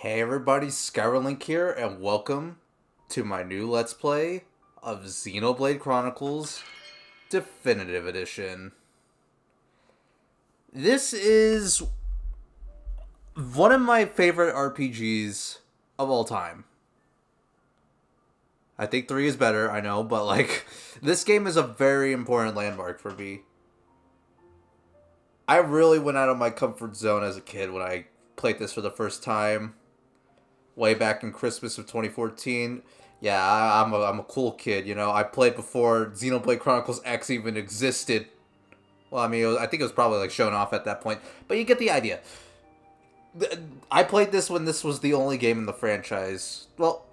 Hey everybody, Skyrlink here, and welcome to my new Let's Play of Xenoblade Chronicles Definitive Edition. This is one of my favorite RPGs of all time. I think 3 is better, I know, but this game is a very important landmark for me. I really went out of my comfort zone as a kid when I played this for the first time. Way back in Christmas of 2014. Yeah, I'm a cool kid, you know. I played before Xenoblade Chronicles X even existed. Well, I mean, I think it was probably shown off at that point, but you get the idea. I played this when this was the only game in the franchise. Well,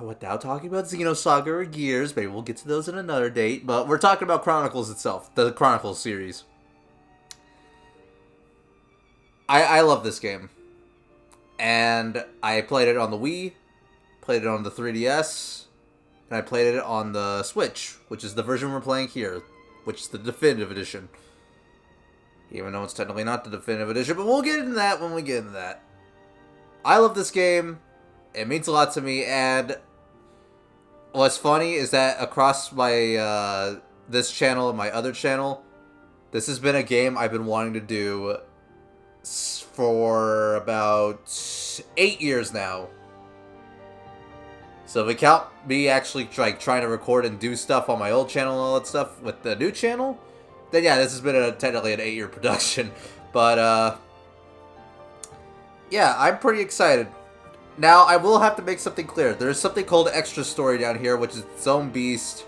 without talking about Xenosaga or Gears, maybe we'll get to those in another date, but we're talking about Chronicles itself, the Chronicles series. I love this game. And I played it on the Wii, played it on the 3DS, and I played it on the Switch, which is the version we're playing here, which is the Definitive Edition. Even though it's technically not the Definitive Edition, but we'll get into that when we get into that. I love this game. It means a lot to me, and what's funny is that across my this channel and my other channel, this has been a game I've been wanting to do for about 8 years now. So if we count me actually trying to record and do stuff on my old channel and all that stuff with the new channel, then yeah, this has been technically an 8-year production. But yeah, I'm pretty excited. Now, I will have to make something clear. There's something called Extra Story down here, which is its own beast.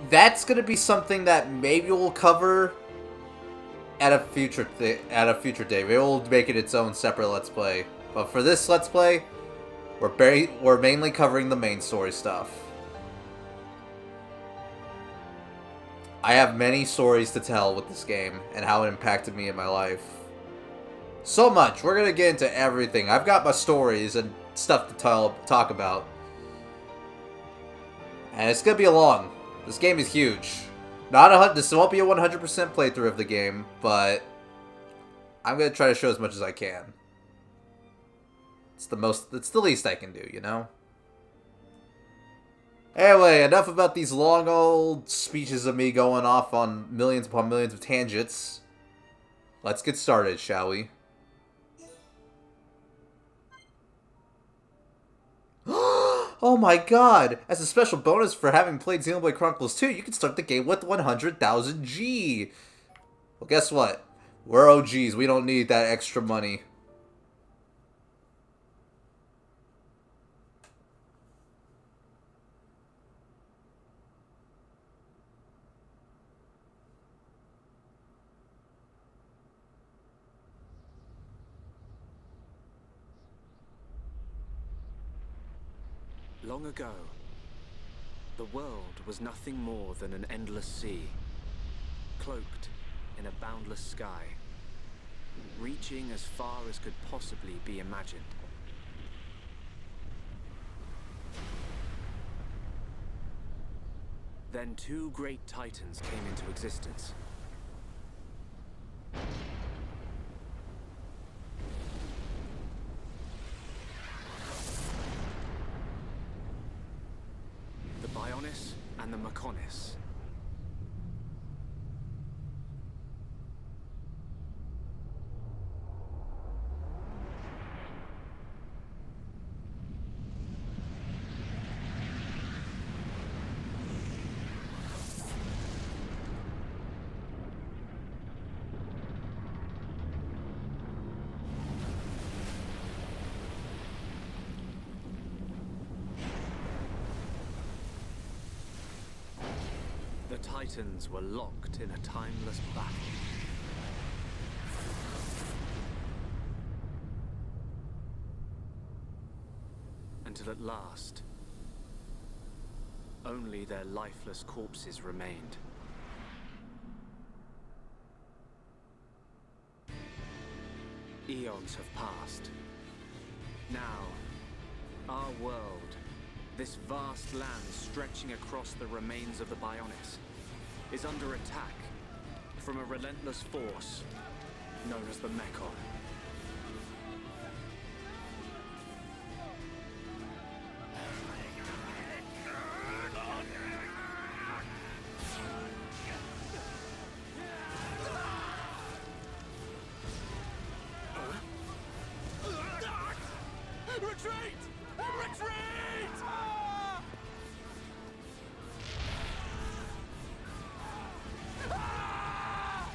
That's going to be something that maybe we'll cover at a future day. Maybe we'll make it its own separate Let's Play. But for this Let's Play, we're mainly covering the main story stuff. I have many stories to tell with this game and how it impacted me in my life. So much. We're gonna get into everything. I've got my stories and stuff to talk about. And it's gonna be long. This game is huge. This won't be a 100% playthrough of the game, but I'm gonna try to show as much as I can. It's the least I can do, you know? Anyway, enough about these long old speeches of me going off on millions upon millions of tangents. Let's get started, shall we? Oh my god! As a special bonus for having played Xenoblade Chronicles 2, you can start the game with 100,000 G! Well, guess what? We're OGs, we don't need that extra money. Long ago, the world was nothing more than an endless sea, cloaked in a boundless sky, reaching as far as could possibly be imagined. Then 2 great titans came into existence. The Bionis and the Mechonis. The Titans were locked in a timeless battle. Until at last, only their lifeless corpses remained. Eons have passed. Now, our world, this vast land stretching across the remains of the Bionis, is under attack from a relentless force known as the Mechon. Retreat! Retreat! Ah! Ah!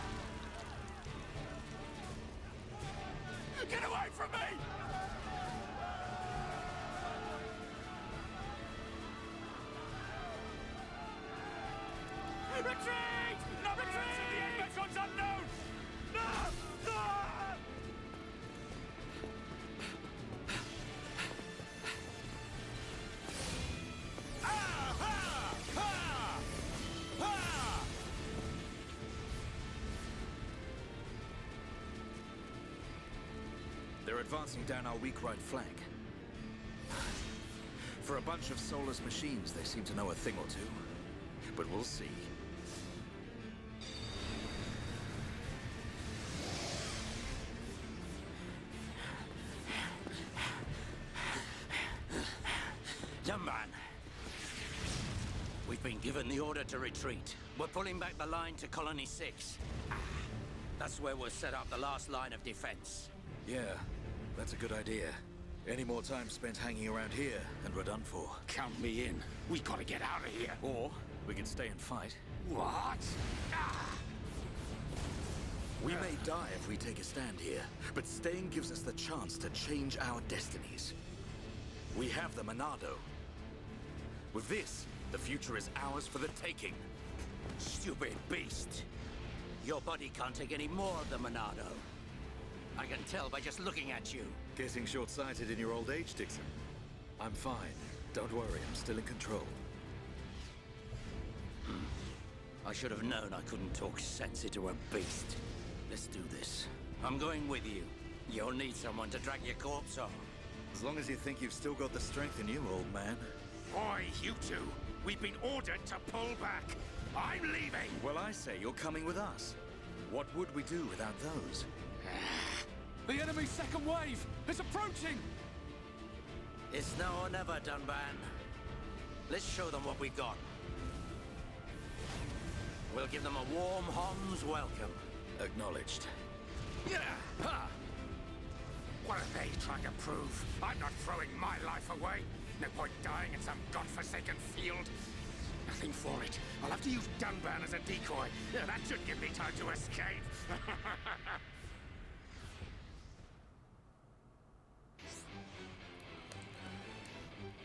Get away from me! Retreat! No, retreat! The end becomes unknown! No! No! They're advancing down our weak right flank. For a bunch of soulless machines, they seem to know a thing or two. But we'll see. Young man, we've been given the order to retreat. We're pulling back the line to Colony 6. That's where we'll set up the last line of defense. Yeah, that's a good idea. Any more time spent hanging around here, and we're done for. Count me in. We gotta get out of here. Or we can stay and fight. What? We may die if we take a stand here, but staying gives us the chance to change our destinies. We have the Monado. With this, the future is ours for the taking. Stupid beast. Your body can't take any more of the Monado. I can tell by just looking at you. Getting short-sighted in your old age, Dixon. I'm fine. Don't worry, I'm still in control. I should have known I couldn't talk sense into a beast. Let's do this. I'm going with you. You'll need someone to drag your corpse on. As long as you think you've still got the strength in you, old man. Boy, you two. We've been ordered to pull back. I'm leaving. Well, I say you're coming with us. What would we do without those? The enemy's second wave is approaching! It's now or never, Dunban. Let's show them what we've got. We'll give them a warm Hom's welcome. Acknowledged. Yeah! Ha! What are they trying to prove? I'm not throwing my life away. No point dying in some godforsaken field. Nothing for it. I'll have to use Dunban as a decoy. Yeah, that should give me time to escape.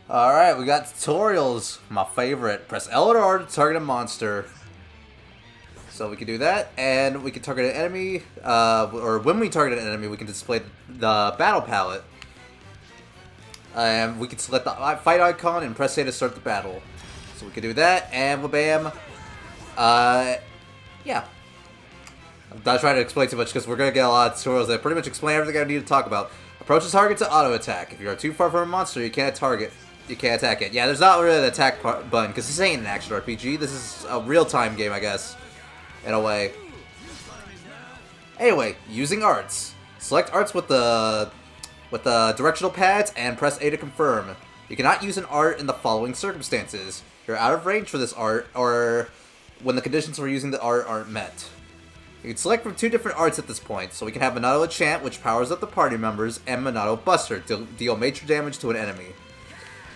Alright, we got tutorials. My favorite. Press L or R to target a monster. So we can do that, and we can target an enemy, or when we target an enemy, we can display the battle palette. And we can select the fight icon and press A to start the battle. So we can do that, and bam. Yeah. I'm not trying to explain too much because we're going to get a lot of tutorials that pretty much explain everything I need to talk about. Approach the target to auto attack. If you are too far from a monster, you can't attack it. Yeah, there's not really an attack button because this ain't an action RPG. This is a real-time game, I guess, in a way. Anyway, using arts. Select arts with the directional pads and press A to confirm. You cannot use an art in the following circumstances. You're out of range for this art, or when the conditions for using the art aren't met. You can select from two different arts at this point, so we can have Monado Enchant, which powers up the party members, and Monado Buster, to deal major damage to an enemy.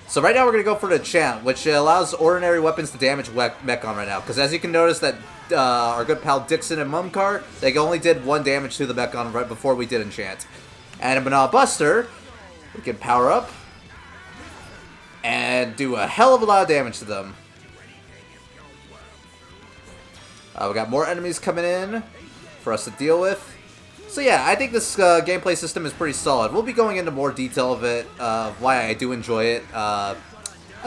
So right now we're going to go for the Enchant, which allows ordinary weapons to damage Mechon right now, because as you can notice that our good pal Dixon and Mumkar, they only did 1 damage to the Mechon right before we did Enchant. And a Monado Buster, we can power up and do a hell of a lot of damage to them. We got more enemies coming in for us to deal with. So yeah, I think this gameplay system is pretty solid. We'll be going into more detail of it, why I do enjoy it, as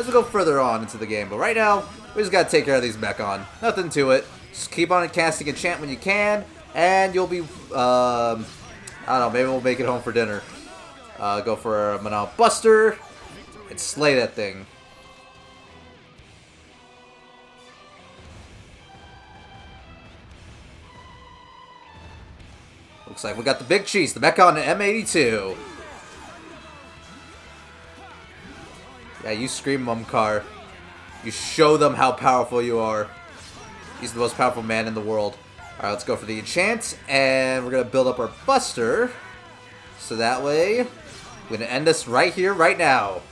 we go further on into the game. But right now, we just gotta take care of these Mechon. Nothing to it. Just keep on casting Enchant when you can, and you'll be, I don't know, maybe we'll make it home for dinner. Go for a Monado Buster, and slay that thing. Looks like we got the big cheese, the Mechon M82. Yeah, you scream, Mumkar. You show them how powerful you are. He's the most powerful man in the world. Alright, let's go for the enchant, and we're going to build up our Buster. So that way, We're gonna end this right here, right now.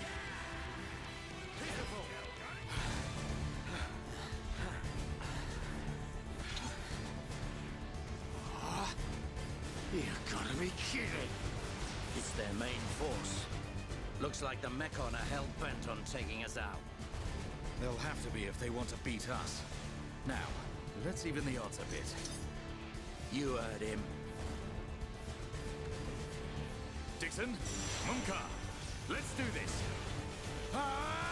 You gotta be kidding! It's their main force. Looks like the Mechon are hell-bent on taking us out. They'll have to be if they want to beat us. Now, let's even the odds a bit. You heard him. Dixon, Munka, let's do this. Ah!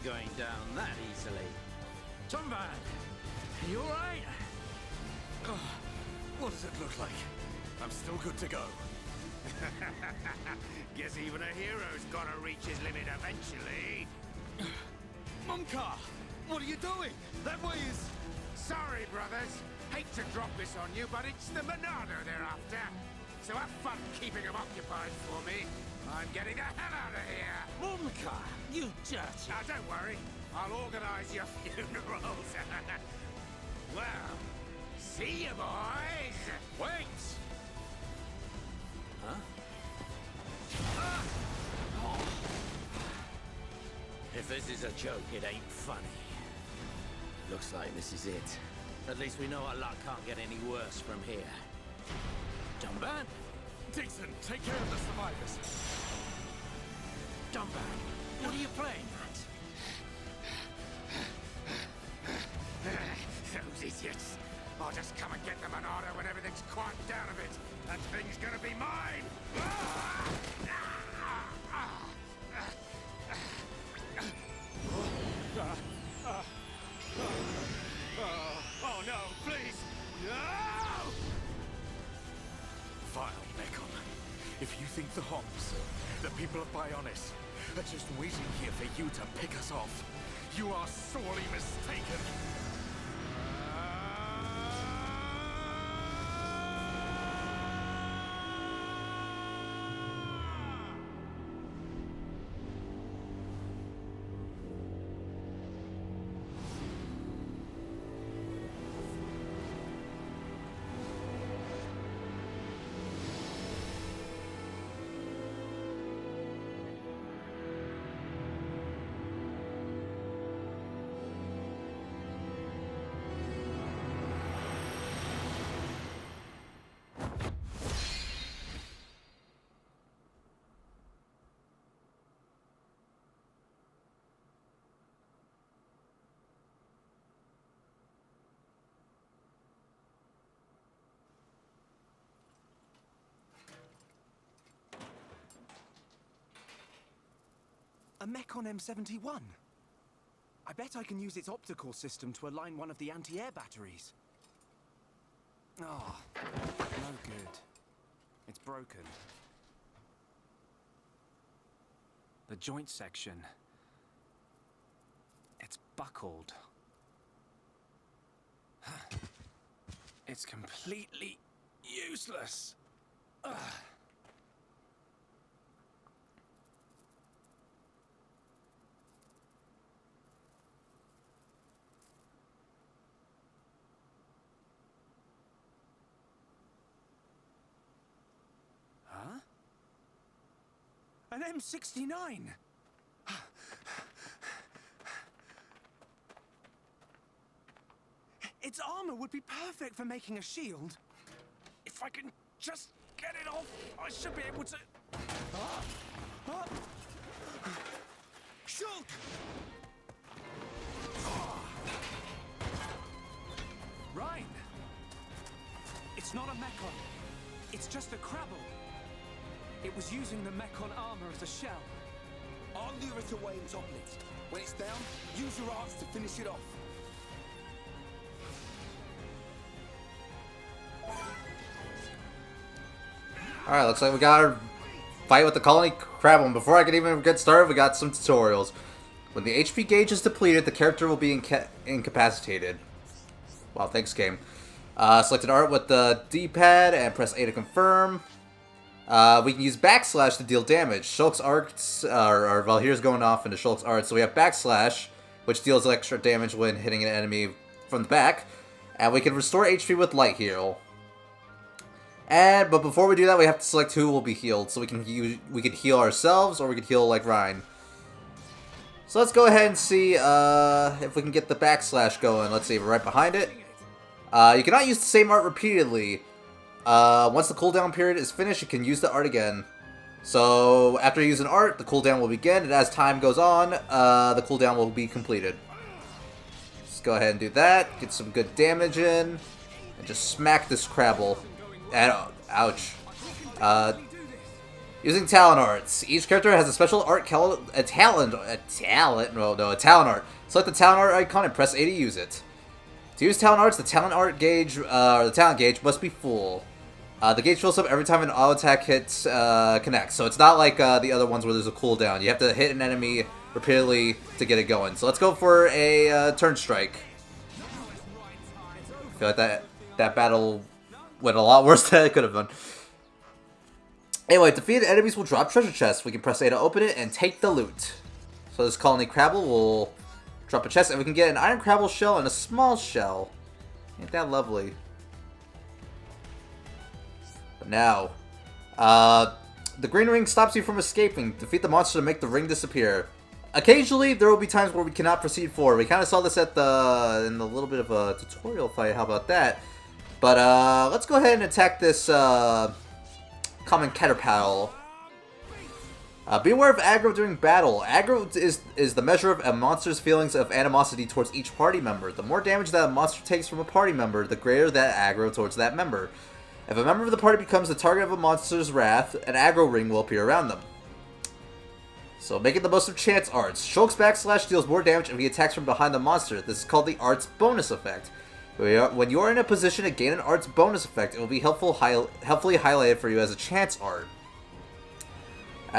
Going down that easily. Tomban, you alright? What does it look like? I'm still good to go. Guess even a hero's gotta reach his limit eventually. Munka, what are you doing? That way is... Sorry, brothers. Hate to drop this on you, but it's the Monado they're after. So have fun keeping them occupied for me. I'm getting the hell out of here. Munka, you dirty... Now, don't worry. I'll organize your funerals. Well, see you, boys. Wait! Huh? If this is a joke, it ain't funny. Looks like this is it. At least we know our luck can't get any worse from here. Dumban? Dixon, take care of the survivors. Dumban, what are you playing at? Those idiots. I'll just come and get the Monado when everything's quieted down a bit. That thing's gonna be mine. Oh no, please! No! Vile Mechon. If you think the Homs, the people of Bionis, are just waiting here for you to pick us off, you are sorely mistaken. A Mechon M71. I bet I can use its optical system to align one of the anti-air batteries. Oh, no good. It's broken. The joint section. It's buckled. It's completely useless. Ugh. Huh? An M69! Its armor would be perfect for making a shield. If I can just get it off, I should be able to... Shoot! Rhine! It's not a Mechon. It's just a Crabble. It was using the Mechon armor as a shell. I'll lure it away and topple it. When it's down, use your arts to finish it off. Alright, looks like we got our fight with the colony crab one. Before I can even get started, we got some tutorials. When the HP gauge is depleted, the character will be incapacitated. Wow, thanks game. Select an art with the D-pad and press A to confirm. We can use backslash to deal damage. Shulk's arts, or Valhyr's going off into Shulk's art. So we have backslash, which deals extra damage when hitting an enemy from the back. And we can restore HP with light heal. But before we do that, we have to select who will be healed. So we can heal ourselves, or we can heal like Ryan. So let's go ahead and see if we can get the backslash going. Let's see, we're right behind it. You cannot use the same art repeatedly. Once the cooldown period is finished, you can use the art again. So after you use an art, the cooldown will begin, and as time goes on, the cooldown will be completed. Let's go ahead and do that. Get some good damage in, and just smack this Crabble. Ouch. Using talent arts. Each character has a special art a talent art. Select the talent art icon and press A to use it. To use talent arts, the talent art gauge or the talent gauge must be full. The gauge fills up every time an auto attack hits connects. So it's not like the other ones where there's a cooldown. You have to hit an enemy repeatedly to get it going. So let's go for a turn strike. I feel like that battle went a lot worse than it could have done. Anyway, defeated enemies will drop treasure chests. We can press A to open it and take the loot. So this colony Crabble will drop a chest, and we can get an iron Crabble shell and a small shell. Ain't that lovely? But now, the green ring stops you from escaping. Defeat the monster to make the ring disappear. Occasionally, there will be times where we cannot proceed forward. We kind of saw this in the little bit of a tutorial fight. How about that? But let's go ahead and attack this common Caterpillar. Be aware of aggro during battle. Aggro is the measure of a monster's feelings of animosity towards each party member. The more damage that a monster takes from a party member, the greater that aggro towards that member. If a member of the party becomes the target of a monster's wrath, an aggro ring will appear around them. So making the most of chance arts. Shulk's backslash deals more damage if he attacks from behind the monster. This is called the arts bonus effect. When you are in a position to gain an arts bonus effect, it will be helpfully highlighted for you as a chance art.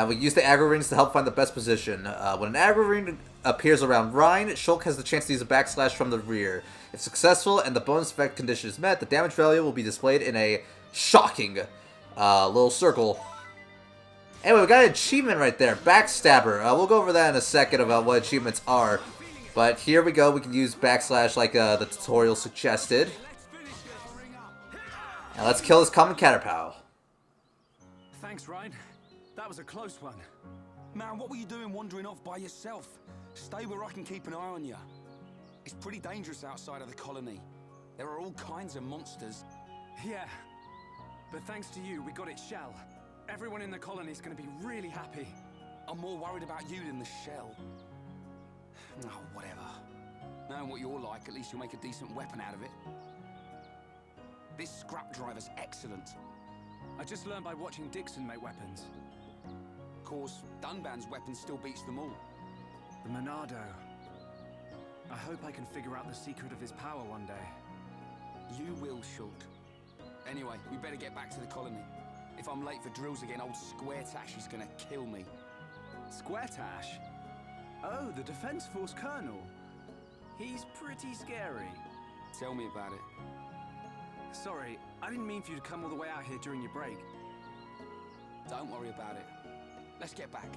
We use the aggro rings to help find the best position. When an aggro ring appears around Ryan, Shulk has the chance to use a backslash from the rear. If successful and the bonus effect condition is met, the damage value will be displayed in a shocking little circle. Anyway, we got an achievement right there, Backstabber. We'll go over that in a second about what achievements are. But here we go, we can use backslash like the tutorial suggested. And let's kill this common Caterpillar. Thanks, Ryan. That was a close one. Man, what were you doing wandering off by yourself? Stay where I can keep an eye on you. It's pretty dangerous outside of the colony. There are all kinds of monsters. Yeah, but thanks to you, we got its shell. Everyone in the colony is going to be really happy. I'm more worried about you than the shell. Oh, whatever. Knowing what you're like, at least you'll make a decent weapon out of it. This scrap driver's excellent. I just learned by watching Dixon make weapons. Of course, Dunban's weapon still beats them all. The Monado. I hope I can figure out the secret of his power one day. You will, Shulk. Anyway, we better get back to the colony. If I'm late for drills again, old Square Tash is gonna kill me. Square Tash? Oh, the Defense Force Colonel. He's pretty scary. Tell me about it. Sorry, I didn't mean for you to come all the way out here during your break. Don't worry about it. Let's get back.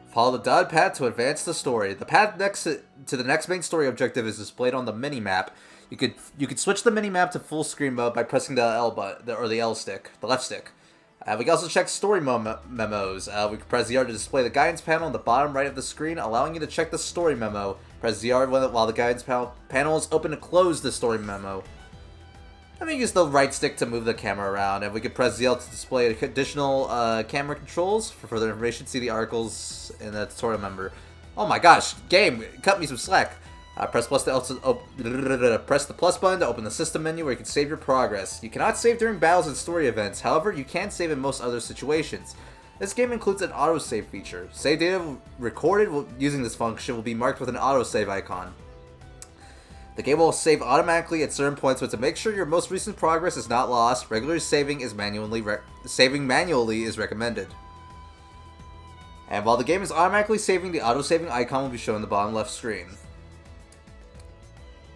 Follow the dotted path to advance the story. The path next to the next main story objective is displayed on the mini-map. You could switch the mini-map to full screen mode by pressing the L button, or the L stick, the left stick. We can also check story memos. We can press ZR to display the guidance panel on the bottom right of the screen, allowing you to check the story memo. Press ZR while the guidance panel is open to close the story memo. And we use the right stick to move the camera around, and we can press ZL to display additional camera controls. For further information, see the articles in the tutorial member. Oh my gosh, game, cut me some slack. Press the plus button to open the system menu where you can save your progress. You cannot save during battles and story events, however, you can save in most other situations. This game includes an autosave feature. Save data recorded using this function will be marked with an autosave icon. The game will save automatically at certain points, but to make sure your most recent progress is not lost, regular saving manually is recommended. And while the game is automatically saving, the auto-saving icon will be shown in the bottom left screen.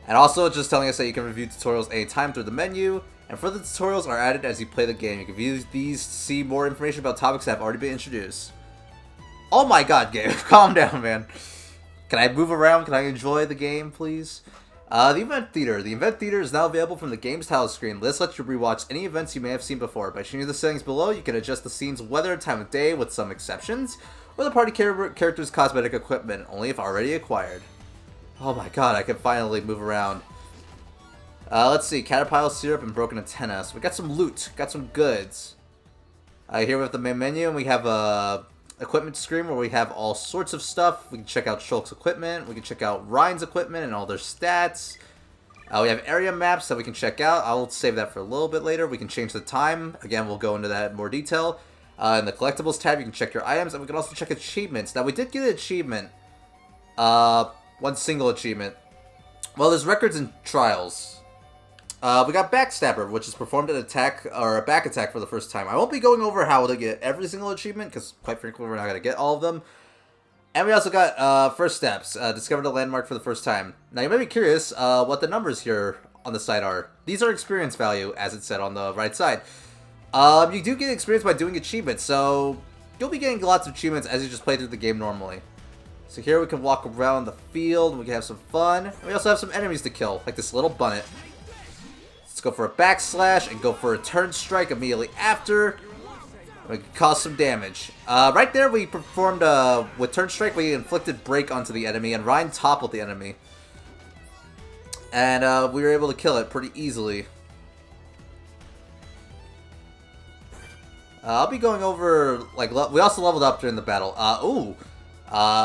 And also, just telling us that you can review tutorials anytime through the menu, and further tutorials are added as you play the game. You can view these to see more information about topics that have already been introduced. Oh my god, game. Calm down, man. Can I move around? Can I enjoy the game, please? The Event Theater. The Event Theater is now available from the game's title screen. This lets you rewatch any events you may have seen before. By changing the settings below, you can adjust the scene's weather and time of day with some exceptions, or the party character's cosmetic equipment, only if already acquired. Oh my god, I can finally move around. Let's see. Caterpillar syrup and broken antenna. So we got some loot. Got some goods. Here we have the main menu, and we have a equipment screen where we have all sorts of stuff. We can check out Shulk's equipment. We can check out Ryan's equipment and all their stats. We have area maps that we can check out. I'll save that for a little bit later. We can change the time. Again, we'll go into that in more detail. In the collectibles tab, you can check your items, and we can also check achievements. Now, we did get an achievement. One single achievement. Well, there's records and trials. We got Backstabber, which is performed an attack, or a back attack for the first time. I won't be going over how to get every single achievement, because quite frankly, we're not going to get all of them. And we also got First Steps, discovered a landmark for the first time. Now, you may be curious what the numbers here on the side are. These are experience value, as it said on the right side. You do get experience by doing achievements, so you'll be getting lots of achievements as you just play through the game normally. So here we can walk around the field, and we can have some fun. And we also have some enemies to kill, like this little bunnet. Let's go for a backslash and go for a turn strike immediately after. We can cause some damage. Right there we performed, with turn strike, we inflicted break onto the enemy, and Ryan toppled the enemy. And we were able to kill it pretty easily. I'll be going over, like, we also leveled up during the battle.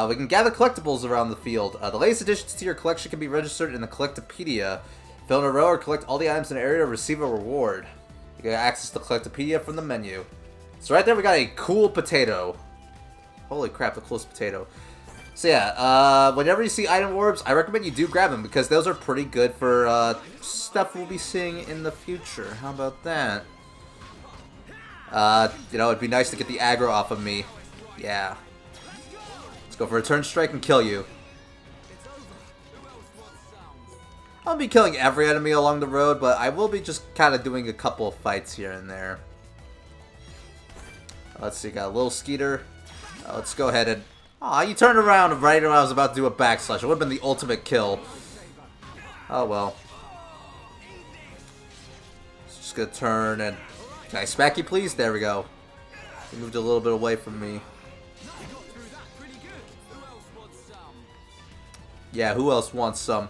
We can gather collectibles around the field. The latest additions to your collection can be registered in the Collectopedia. Fill in a row or collect all the items in an area to receive a reward. You can access the Collectopedia from the menu. So right there we got a cool potato. Holy crap, the coolest potato. So yeah, whenever you see item orbs, I recommend you do grab them because those are pretty good for stuff we'll be seeing in the future. How about that? You know, it'd be nice to get the aggro off of me. Yeah. Let's go for a turn strike and kill you. I'll be killing every enemy along the road, but I will be just kind of doing a couple of fights here and there. Let's see, got a little Skeeter. Let's go ahead and... Aw, you turned around right when I was about to do a backslash. It would have been the ultimate kill. Oh well. Just gonna turn and... Can I smack you, please? There we go. He moved a little bit away from me. Yeah, who else wants some?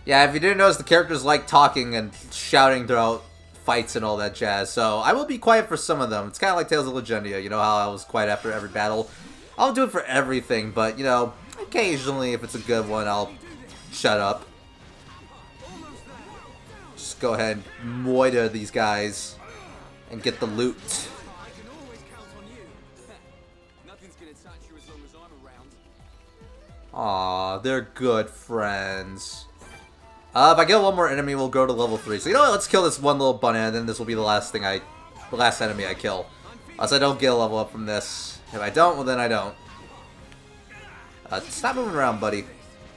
Yeah, if you didn't notice, the characters like talking and shouting throughout fights and all that jazz, so I will be quiet for some of them. It's kind of like Tales of Legendia, you know how I was quiet after every battle? I'll do it for everything, but, you know, occasionally, if it's a good one, I'll shut up. Just go ahead and moiter these guys and get the loot. Aw, they're good friends. If I kill one more enemy, we'll go to level 3. So you know what? Let's kill this one little bunny, and then this will be the last enemy I kill. Unless I don't get a level up from this. If I don't, well then I don't. Stop moving around, buddy.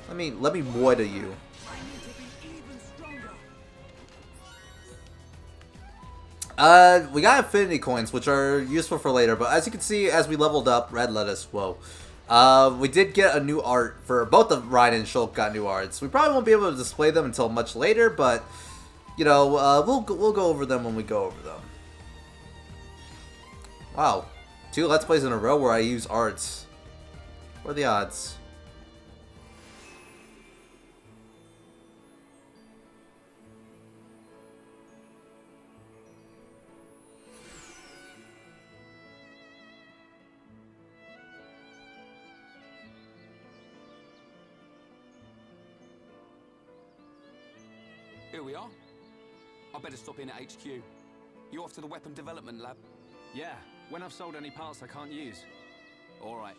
Let me moiter you. We got affinity coins, which are useful for later. But as you can see, as we leveled up, red lettuce. Whoa. We did get a new art for both of Ryan and Shulk got new arts. We probably won't be able to display them until much later, but you know, we'll go over them when we go over them. Wow, 2 Let's Plays in a row where I use arts. What are the odds? Here we are. I better stop in at HQ. You off to the weapon development lab? Yeah, when I've sold any parts I can't use. All right.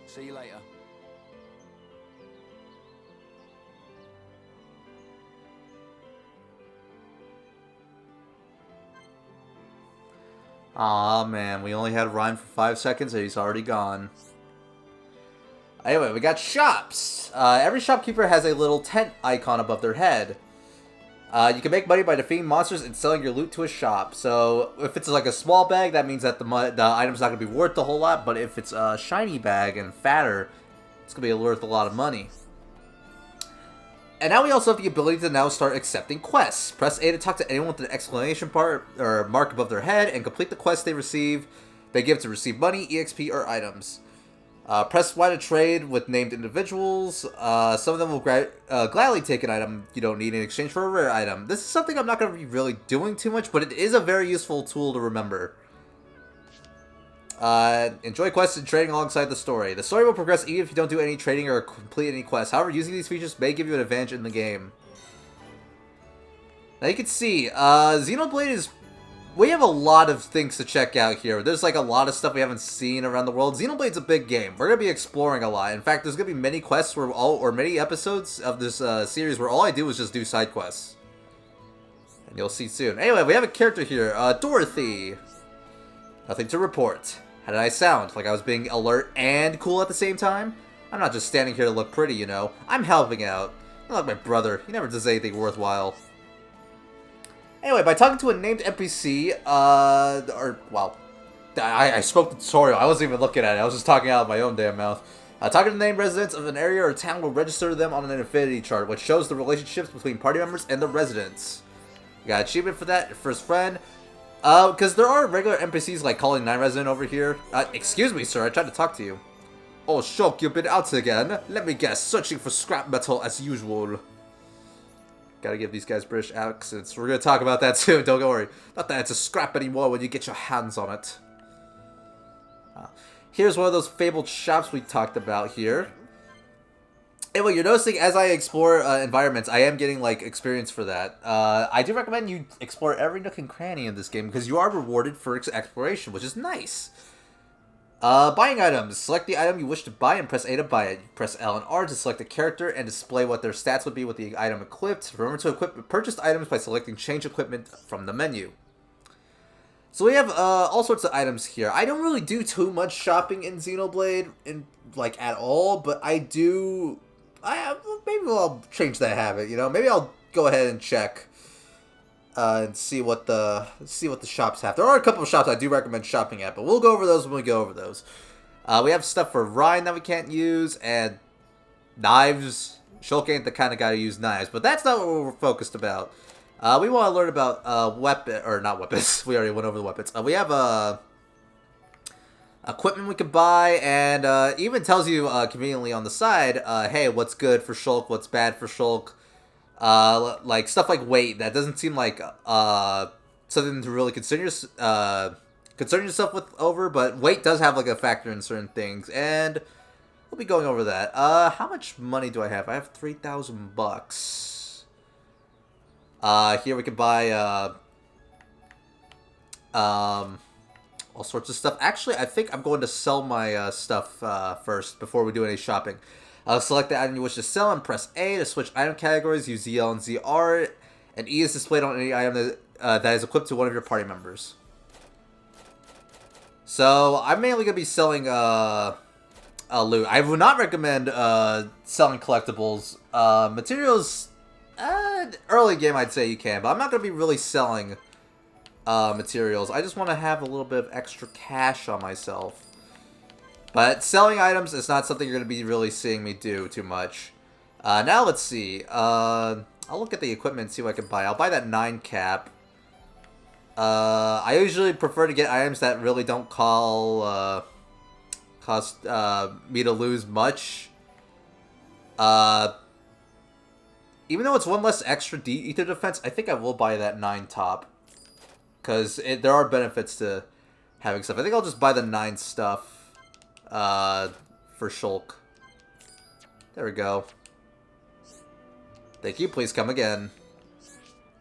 See you later. Aw, man, we only had Ryan for 5 seconds and he's already gone. Anyway, we got shops. Every shopkeeper has a little tent icon above their head. You can make money by defeating monsters and selling your loot to a shop. So, if it's like a small bag, that means that the item's not going to be worth a whole lot. But if it's a shiny bag and fatter, it's going to be worth a lot of money. And now we also have the ability to now start accepting quests. Press A to talk to anyone with an exclamation mark above their head and complete the quest they give to receive money, EXP, or items. Press Y to trade with named individuals. Some of them will gladly take an item you don't need in exchange for a rare item. This is something I'm not going to be really doing too much, but it is a very useful tool to remember. Enjoy quests and trading alongside the story. The story will progress even if you don't do any trading or complete any quests. However, using these features may give you an advantage in the game. Now you can see, Xenoblade is... We have a lot of things to check out here. There's like a lot of stuff we haven't seen around the world. Xenoblade's a big game. We're going to be exploring a lot. In fact, there's going to be many quests or many episodes of this series where all I do is just do side quests. And you'll see soon. Anyway, we have a character here, Dorothy. Nothing to report. How did I sound? Like I was being alert and cool at the same time? I'm not just standing here to look pretty, you know. I'm helping out. Not like my brother. He never does anything worthwhile. Anyway, by talking to a named NPC, I spoke the tutorial. I wasn't even looking at it. I was just talking out of my own damn mouth. Talking to the named residents of an area or town will register them on an affinity chart, which shows the relationships between party members and the residents. You got an achievement for that, your first friend. Because there are regular NPCs like calling 9 resident over here. Excuse me, sir, I tried to talk to you. Oh, Shulk, you've been out again. Let me guess, searching for scrap metal as usual. Gotta give these guys British accents. We're gonna talk about that soon, don't worry. Not that it's a scrap anymore when you get your hands on it. Here's one of those fabled shops we talked about here. Anyway, you're noticing as I explore environments, I am getting, like, experience for that. I do recommend you explore every nook and cranny in this game because you are rewarded for exploration, which is nice. Buying items. Select the item you wish to buy and press A to buy it. Press L and R to select a character and display what their stats would be with the item equipped. Remember to equip purchased items by selecting Change Equipment from the menu. So we have all sorts of items here. I don't really do too much shopping in Xenoblade, at all, but I do... maybe I'll change that habit, you know? Maybe I'll go ahead and check and see what the shops have. There are a couple of shops I do recommend shopping at, but we'll go over those when we go over those. We have stuff for Ryan that we can't use, and knives. Shulk ain't the kind of guy to use knives, but that's not what we're focused about. We want to learn about not weapons. We already went over the weapons. We have equipment we could buy, and even tells you conveniently on the side, hey, what's good for Shulk, what's bad for Shulk. Like stuff like weight. That doesn't seem like something to really concern yourself with over, but weight does have like a factor in certain things, and we'll be going over that. How much money do I have? I have $3,000. Here we can buy all sorts of stuff. Actually, I think I'm going to sell my stuff first before we do any shopping. Select the item you wish to sell and press A to switch item categories. Use ZL and ZR, and E is displayed on any item that is equipped to one of your party members. So I'm mainly going to be selling loot. I would not recommend selling collectibles. Materials, early game I'd say you can, but I'm not going to be really selling materials. I just want to have a little bit of extra cash on myself. But selling items is not something you're going to be really seeing me do too much. Now let's see. I'll look at the equipment and see what I can buy. I'll buy that 9 cap. I usually prefer to get items that really don't cost me to lose much. Even though it's 1 less extra ether defense, I think I will buy that 9 top. Because there are benefits to having stuff. I think I'll just buy the 9 stuff. For Shulk. There we go. Thank you, please come again.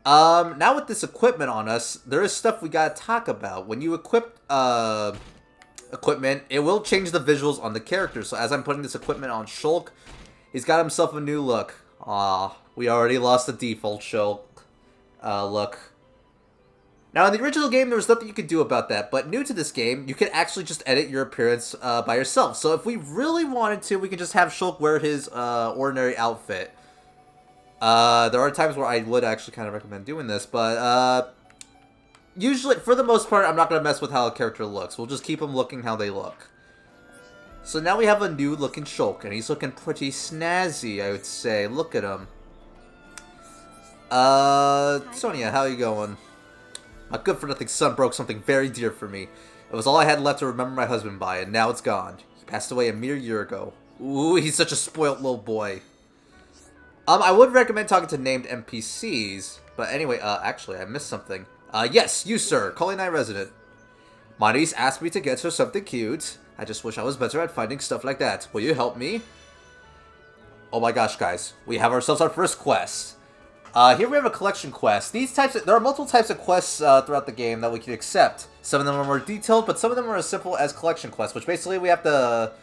Now with this equipment on us, there is stuff we gotta talk about. When you equip, equipment, it will change the visuals on the character. So as I'm putting this equipment on Shulk, he's got himself a new look. Aw, we already lost the default Shulk, look. Now, in the original game, there was nothing you could do about that, but new to this game, you can actually just edit your appearance by yourself. So if we really wanted to, we could just have Shulk wear his ordinary outfit. There are times where I would actually kind of recommend doing this, but usually, for the most part, I'm not going to mess with how a character looks. We'll just keep them looking how they look. So now we have a new looking Shulk, and he's looking pretty snazzy, I would say. Look at him. Sonia, how you going? My good-for-nothing son broke something very dear for me. It was all I had left to remember my husband by, and now it's gone. He passed away a mere year ago. Ooh, he's such a spoilt little boy. I would recommend talking to named NPCs, but anyway, actually, I missed something. Yes, you, sir, Calling 9 resident. My niece asked me to get her something cute. I just wish I was better at finding stuff like that. Will you help me? Oh my gosh, guys. We have ourselves our first quest. Here we have a collection quest. There are multiple types of quests throughout the game that we can accept. Some of them are more detailed, but some of them are as simple as collection quests, which basically we have to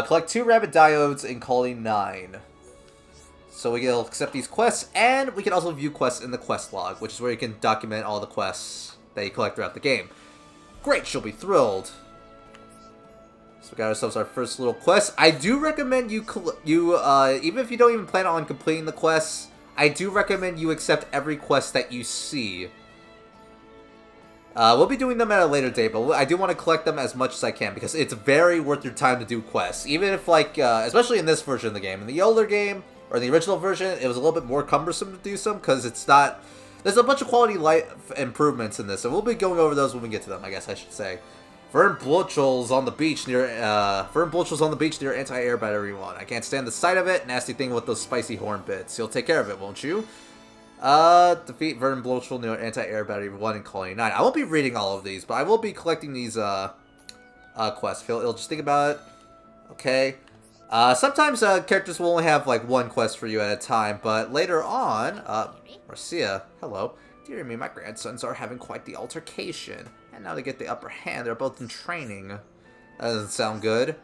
collect 2 rabbit diodes in Calling 9. So we can accept these quests, and we can also view quests in the quest log, which is where you can document all the quests that you collect throughout the game. Great, she'll be thrilled. So we got ourselves our first little quest. I do recommend you even if you don't even plan on completing the quests, I do recommend you accept every quest that you see. We'll be doing them at a later date, but I do want to collect them as much as I can, because it's very worth your time to do quests. Even if, like, especially in this version of the game. In the older game, or the original version, it was a little bit more cumbersome to do some, because it's not... There's a bunch of quality life improvements in this, and we'll be going over those when we get to them, I guess I should say. Vern Blochel's on the beach near anti-air battery 1. I can't stand the sight of it. Nasty thing with those spicy horn bits. You'll take care of it, won't you? Defeat Vern Blochel near anti-air battery 1 in Colony 9. I won't be reading all of these, but I will be collecting these quests. You'll just think about it. Okay. Sometimes characters will only have like one quest for you at a time, but later on, Marcia, hello. Dear me, my grandsons are having quite the altercation. And now they get the upper hand. They're both in training. That doesn't sound good.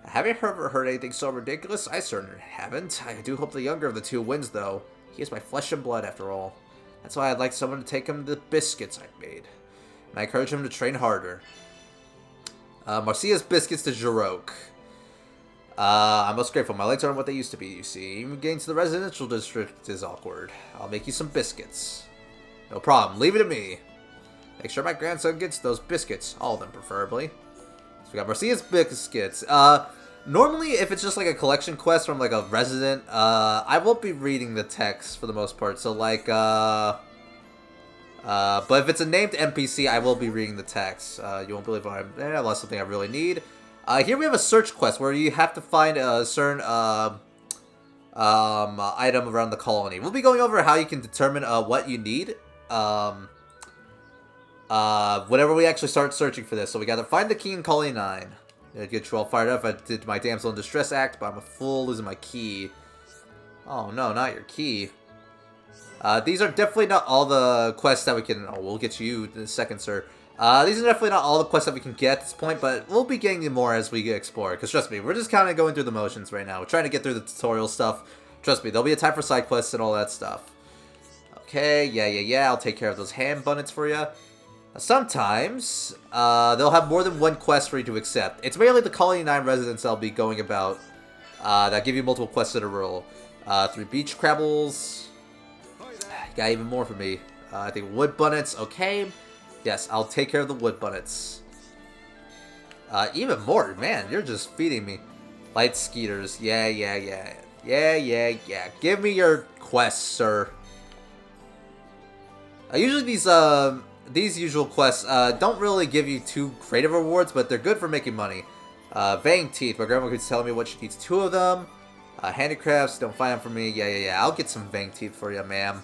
Have you ever heard anything so ridiculous? I certainly haven't. I do hope the younger of the two wins, though. He is my flesh and blood, after all. That's why I'd like someone to take him the biscuits I've made. And I encourage him to train harder. Marcia's biscuits to Jarok. I'm most grateful. My legs aren't what they used to be, you see. Even getting to the residential district is awkward. I'll make you some biscuits. No problem. Leave it to me. Make sure my grandson gets those biscuits. All of them, preferably. So we got Marcia's biscuits. Normally, if it's just like a collection quest from like a resident, I won't be reading the text for the most part. So like, but if it's a named NPC, I will be reading the text. You won't believe what I lost something I really need. Here we have a search quest where you have to find a certain item around the colony. We'll be going over how you can determine what you need. Whenever we actually start searching for this. So we gotta find the key in Colony 9. I'd get you all fired up if I did my damsel in distress act, but I'm a fool losing my key. Oh no, not your key. These are definitely not all the quests that we can... Oh, we'll get you in a second, sir. These are definitely not all the quests that we can get at this point, but we'll be getting more as we explore. Because trust me, we're just kind of going through the motions right now. We're trying to get through the tutorial stuff. Trust me, there'll be a time for side quests and all that stuff. Okay, yeah, I'll take care of those ham bunnets for you. Sometimes, they'll have more than one quest for you to accept. It's mainly the Colony 9 residents I'll be going about that give you multiple quests in a row. 3 beach crabbles. Got even more for me. I think wood bunnets, okay. Yes, I'll take care of the wood bunnets. Even more, man, you're just feeding me. Light skeeters, yeah. Give me your quests, sir. Usually these usual quests don't really give you too great of rewards, but they're good for making money. Fang teeth, my grandma keeps telling me what she needs 2 of them. Handicrafts, don't find them for me. Yeah, I'll get some Fang teeth for you, ma'am.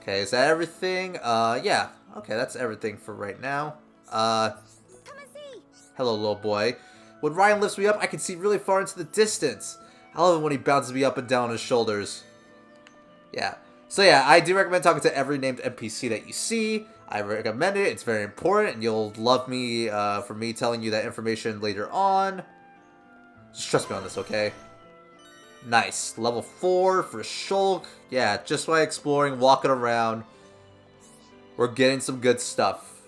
Okay, is that everything? Yeah. Okay, that's everything for right now. Come and see. Hello, little boy. When Ryan lifts me up, I can see really far into the distance. I love it when he bounces me up and down on his shoulders. Yeah. So yeah, I do recommend talking to every named NPC that you see. I recommend it. It's very important, and you'll love me for me telling you that information later on. Just trust me on this, okay? Nice. Level 4 for Shulk. Yeah, just by exploring, walking around. We're getting some good stuff.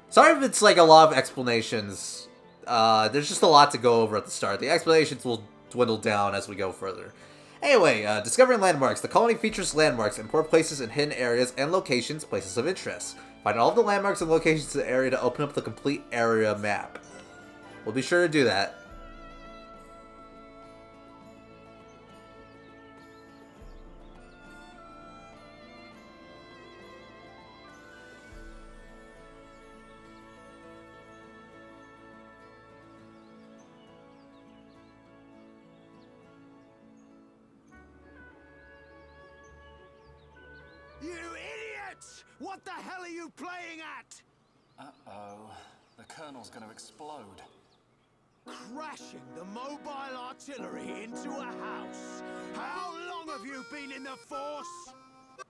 Sorry if it's like a lot of explanations. There's just a lot to go over at the start. The explanations will dwindle down as we go further. Anyway, discovering landmarks. The colony features landmarks, important places and hidden areas and locations, places of interest. Find all of the landmarks and locations in the area to open up the complete area map. We'll be sure to do that. You idiots! What the hell are you playing at? Uh-oh. The Colonel's gonna explode. Crashing the mobile artillery into a house. How long have you been in the Force?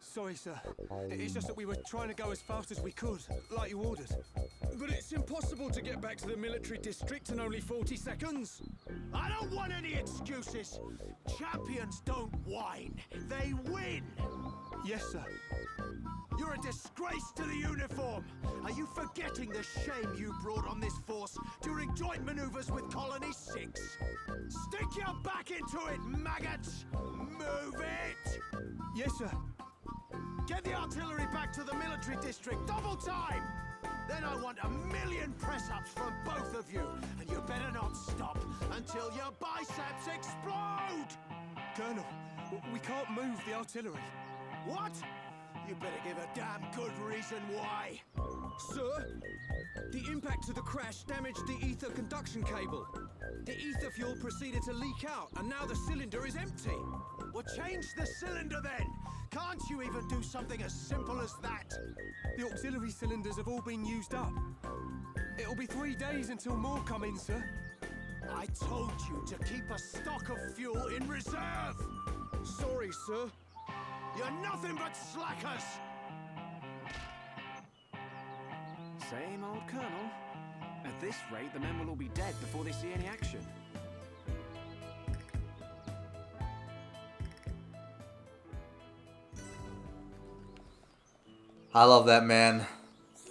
Sorry, sir. It's just that we were trying to go as fast as we could, like you ordered. But it's impossible to get back to the military district in only 40 seconds. I don't want any excuses. Champions don't whine, they win. Yes, sir. You're a disgrace to the uniform. Are you forgetting the shame you brought on this force during joint maneuvers with Colony 6? Stick your back into it, maggots! Move it! Yes, sir. Get the artillery back to the military district, double time! Then I want 1,000,000 press-ups from both of you, and you better not stop until your biceps explode! Colonel, we can't move the artillery. What? You better give a damn good reason why. Sir, the impact of the crash damaged the ether conduction cable. The ether fuel proceeded to leak out, and now the cylinder is empty. Well, change the cylinder then. Can't you even do something as simple as that? The auxiliary cylinders have all been used up. It'll be 3 days until more come in, sir. I told you to keep a stock of fuel in reserve. Sorry, sir. You're nothing but slackers. Same old Colonel. At this rate, the men will all be dead before they see any action. I love that, man.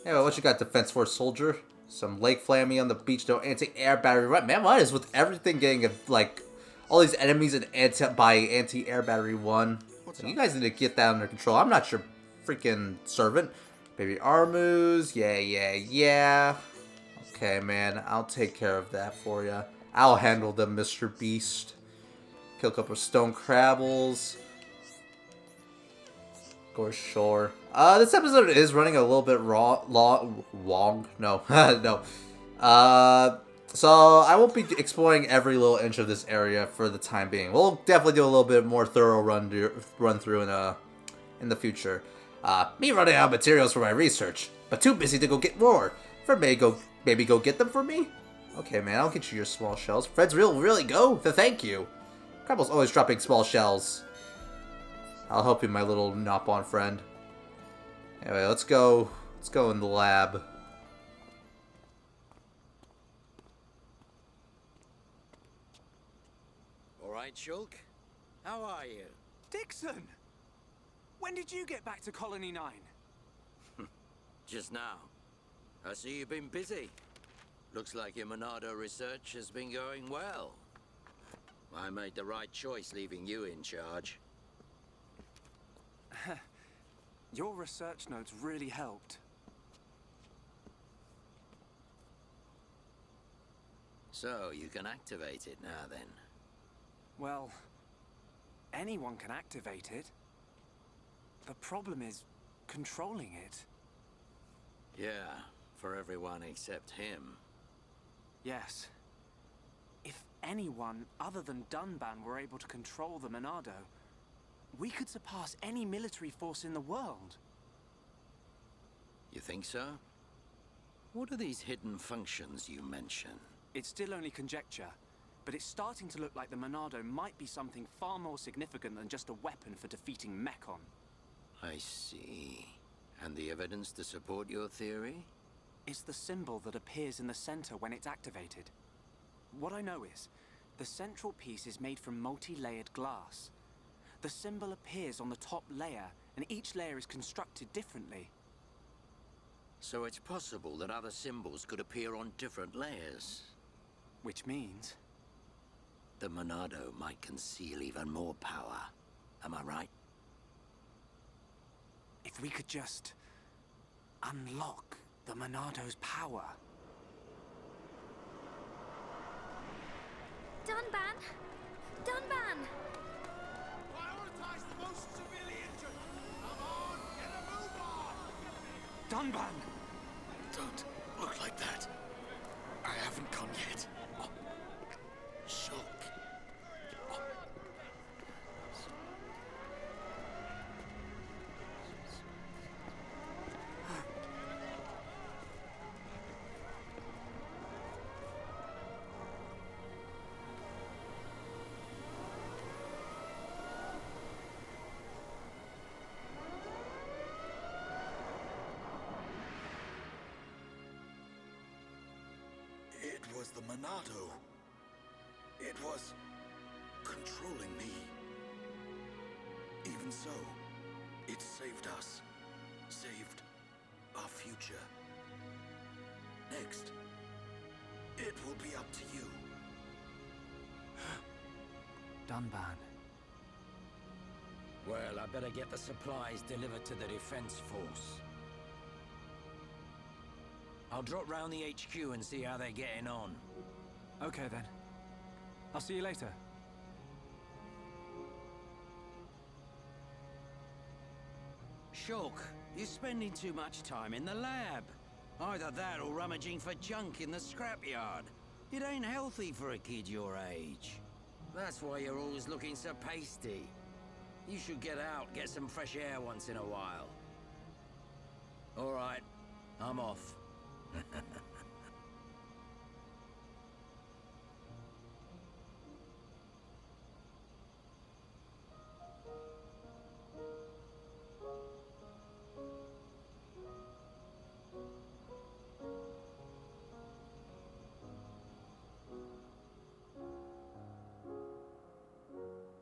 Anyway, what you got, Defense Force soldier? Some Lake Flammy on the beach, no anti-air battery. Right, man, what is with everything getting, like, all these enemies and anti-air battery 1? So you guys need to get that under control. I'm not your freaking servant. Baby Armus, yeah. Okay, man, I'll take care of that for you. I'll handle them, Mr. Beast. Kill a couple of stone crabbles. Go ashore. This episode is running a little bit long. No, no. So I won't be exploring every little inch of this area for the time being. We'll definitely do a little bit more thorough run through in the future. Me running out of materials for my research, but too busy to go get more. Maybe go get them for me. Okay, man, I'll get you your small shells. Fred's really go. Thank you. Crabble's always dropping small shells. I'll help you, my little Nopon friend. Anyway, let's go in the lab. All right, Shulk. How are you? Dixon! When did you get back to Colony 9? Just now. I see you've been busy. Looks like your Monado research has been going well. I made the right choice leaving you in charge. Your research notes really helped. So, you can activate it now then. Well, anyone can activate it. The problem is controlling it. Yeah, for everyone except him. Yes. If anyone other than Dunban were able to control the Monado, we could surpass any military force in the world. You think so? What are these hidden functions you mention? It's still only conjecture, but it's starting to look like the Monado might be something far more significant than just a weapon for defeating Mechon. I see. And the evidence to support your theory? It's the symbol that appears in the center when it's activated. What I know is, the central piece is made from multi-layered glass. The symbol appears on the top layer and each layer is constructed differently. So it's possible that other symbols could appear on different layers. Which means... The Monado might conceal even more power. Am I right? if we could just unlock the Monado's power. Dunban! Dunban! Prioritize the most severely injured! Come on, get a move on! Dunban! Don't look like that. I haven't come yet. Oh. Shock. Oh. It was the Monado. It was controlling me. Even so, it saved us. Saved our future. Next, it will be up to you. Dunban. Well, I better get the supplies delivered to the defense force. I'll drop round the HQ and see how they're getting on. Okay then. I'll see you later. Shulk, you're spending too much time in the lab. Either that or rummaging for junk in the scrapyard. It ain't healthy for a kid your age. That's why you're always looking so pasty. You should get out, get some fresh air once in a while. All right, I'm off.